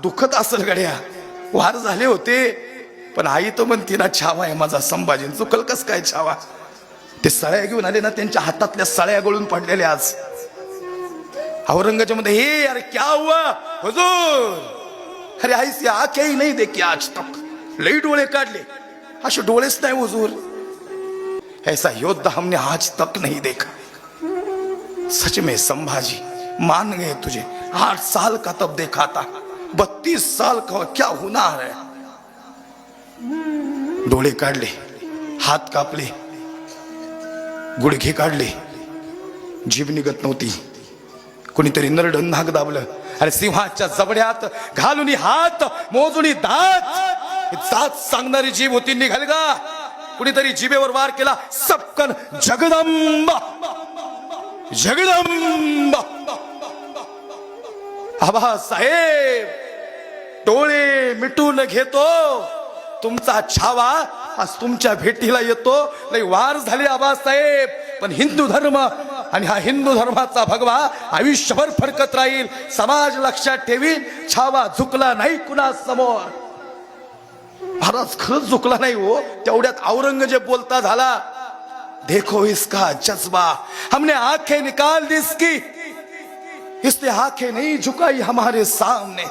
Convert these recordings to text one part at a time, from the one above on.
दुखत असेल गड्या, वार झाले होते, पण आई तर म्हणते ना छावा आहे माझा संभाजी. चुकल कस काय छावा? ते सळ्या घेऊन आले ना, त्यांच्या हातातल्या सळ्या गळून पडलेल्या आज औरंगाच्या मध्ये. हे अरे क्या हुआ हुजूर? अरे ऐसी आंखें ही नहीं देखी आज तक. लई डोळे काढले, असे डोळेच नाही हुजूर. ऐसा योद्धा हमने आज तक नहीं देखा. सच में संभाजी मान गए तुझे. 8 साल का तब देखा था, 32 साल का क्या हुनर है. डोळे काढले, हात कापले, गुडघे काढले, जीभ निघत नव्हती. कोणीतरी नरडं नाक दाबलं. अरे सिंहाच्या जबड्यात घालून हात मोजून दात सांगणारी जीभ होती, निघाल का? कुणीतरी जिभेवर वार केला, सपकन जगदंबा जगदंबा. आबासाहेब डोळे मिटून घेतो, तुमचा छावा आज तुमच्या भेटीला येतो. लई वार झाले आबासाहेब, पण हिंदू धर्म आणि हा हिंदू धर्माचा भगवा आयुष्यभर फडकत राहील. समाज लक्षात ठेवील, छावा झुकला नाही कुणा समोर. महाराज खरंच झुकला नाही हो. तेवढ्यात औरंगजेब बोलता झाला, देखो इसका जज्बा, हमने आंखें निकाल दी इसकी, इसने आंखें नहीं झुकाई हमारे सामने.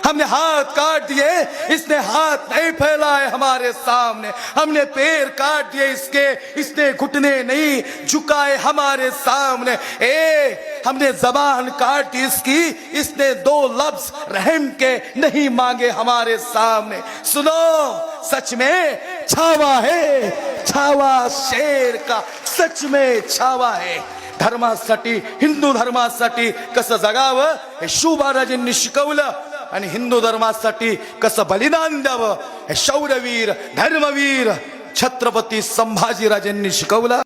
हमने हाथ काट दिए, इसने हाथ नहीं फैलाए हमारे सामने. हमने पैर काट दिए इसके, इसने घुटने नहीं झुकाए हमारे सामने. हमने जबान काट दी इसकी, इसने 2 लफ्ज रहम के नहीं मांगे हमारे सामने. सुनो, सच में छावा है, छावा शेर का सच में छावा है. धर्मासाठी, हिंदू धर्मासाठी कसं जगावं हे शिवबाराजांनी शिकवलं, आणि हिंदू धर्मासाठी कसं बलिदान द्यावं हे शौर्यवीर धर्मवीर छत्रपती संभाजीराजांनी शिकवलं.